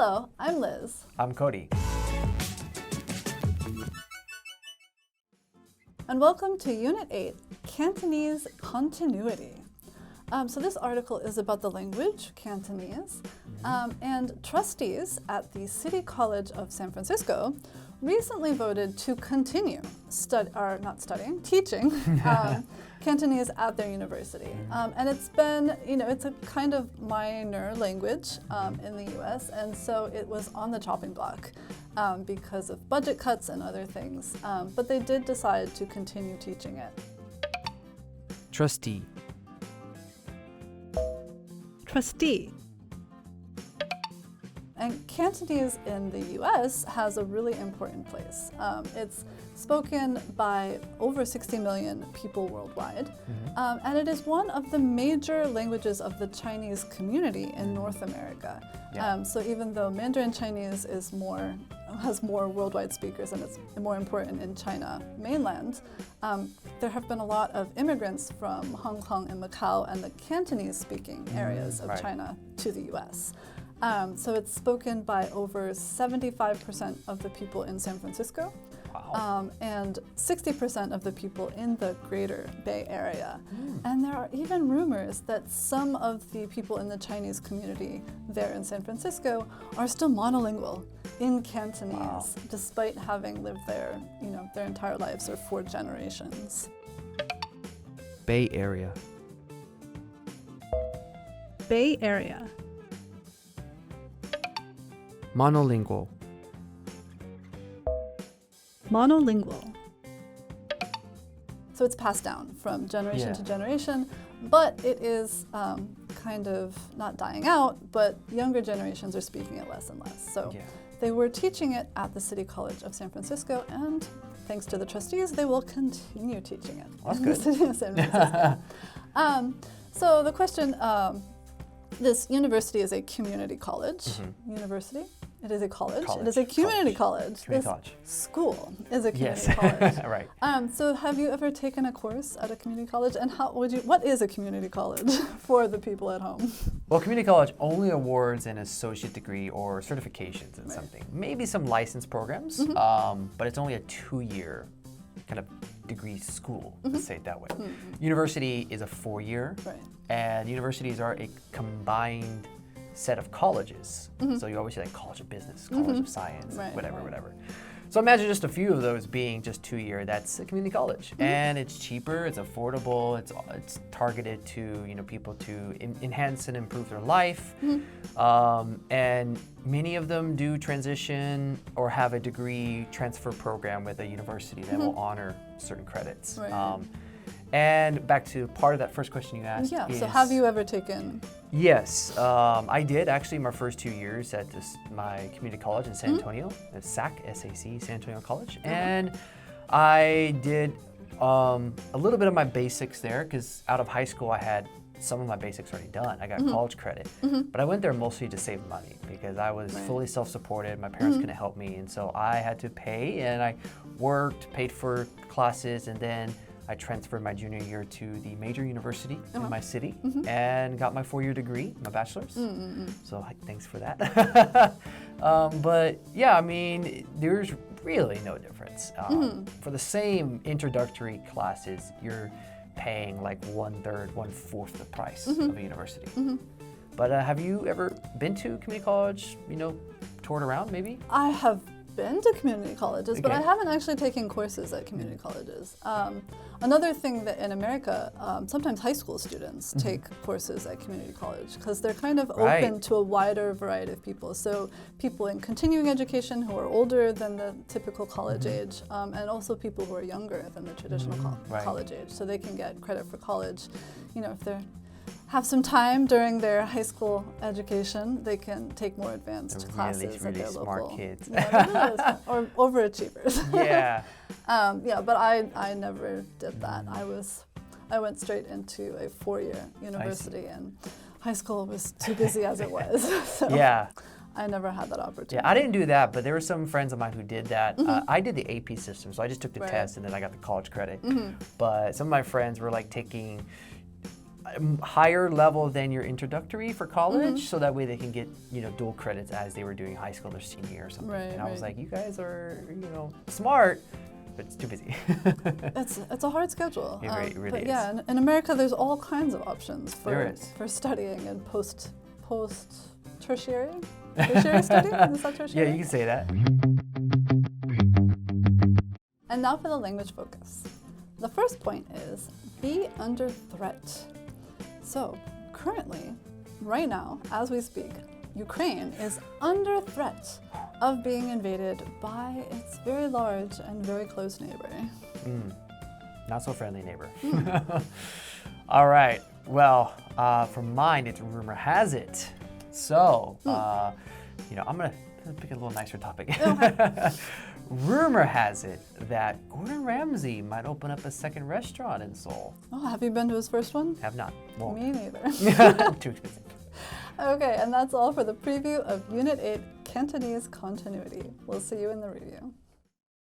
Hello, I'm Liz. I'm Cody. And welcome to Unit 8, Cantonese Continuity. So this article is about the language, Cantonese, and trustees at the City College of San Francisco recently voted to continue teaching Cantonese at their university. And it's been, it's a kind of minor language in the US, and so it was on the chopping block because of budget cuts and other things. But they did decide to continue teaching it. Trustee. Trustee. And Cantonese in the US has a really important place. It's spoken by over 60 million people worldwide, and it is one of the major languages of the Chinese community in North America. Yeah. So even though Mandarin Chinese has more worldwide speakers and it's more important in China mainland, there have been a lot of immigrants from Hong Kong and Macau and the Cantonese speaking areas of China to the US. So it's spoken by over 75% of the people in San Francisco, and 60% of the people in the greater Bay Area. And there are even rumors that some of the people in the Chinese community there in San Francisco are still monolingual in Cantonese, despite having lived there, their entire lives or 4 generations. Bay Area. Bay Area. Monolingual. Monolingual. So it's passed down from generation to generation, but it is kind of not dying out, but younger generations are speaking it less and less. So they were teaching it at the City College of San Francisco, and thanks to the trustees, they will continue teaching it in the city of San Francisco. So the question, this university is a community college. University? It is a college. It is a community college. Community college. School is a community college. Right. So have you ever taken a course at a community college? And what is a community college for the people at home? Well, community college only awards an associate degree or certifications in something. Maybe some license programs, but it's only a 2-year kind of degree school, let's say it that way. University is a 4-year, and universities are a combined set of colleges. So you always say like College of Business, College of Science, whatever. So imagine just a few of those being just 2-year. That's a community college, and it's cheaper, it's affordable, it's targeted to people to enhance and improve their life, and many of them do transition or have a degree transfer program with a university that will honor certain credits. And back to part of that first question you asked. So have you ever taken? Yes, I did actually my first 2 years at my community college in San Antonio, at SAC, S-A-C, San Antonio College. And I did a little bit of my basics there because out of high school I had some of my basics already done. I got college credit. But I went there mostly to save money because I was fully self-supported. My parents couldn't help me, and so I had to pay, and I worked, paid for classes, and then I transferred my junior year to the major university in my city and got my 4-year degree, my bachelor's. So thanks for that. But yeah, I mean, there's really no difference. For the same introductory classes, you're paying like 1/3, 1/4 the price of a university. But have you ever been to community college, toured around maybe? I have been to community colleges, but I haven't actually taken courses at community colleges. Another thing that in America, sometimes high school students take courses at community college because they're kind of open to a wider variety of people. So people in continuing education who are older than the typical college age, and also people who are younger than the traditional college age. So they can get credit for college, if they're have some time during their high school education, they can take more advanced classes at their smart local kids. or overachievers. But I never did that. I went straight into a 4-year university, and high school was too busy as it was. So I never had that opportunity. Yeah, I didn't do that, but there were some friends of mine who did that. I did the AP system, so I just took the test and then I got the college credit. But some of my friends were like taking higher level than your introductory for college, so that way they can get, dual credits as they were doing high school their senior year or something. Right, and I was right. like, you guys are, smart, but it's too busy. It's a hard schedule. It really but is. yeah, in America, there's all kinds of options There is. for studying and post tertiary. Tertiary study? Is that tertiary? Yeah, you can say that. And now for the language focus. The first point is be under threat. So currently, right now, as we speak, Ukraine is under threat of being invaded by its very large and very close neighbor. Not so friendly neighbor. All right. Well, for mine, it's rumor has it. So, I'm going to pick a little nicer topic. Rumor has it that Gordon Ramsay might open up a second restaurant in Seoul. Oh, have you been to his first one? Have not. Won't. Me neither. Too expensive. Okay, and that's all for the preview of Unit 8 Cantonese Continuity. We'll see you in the review.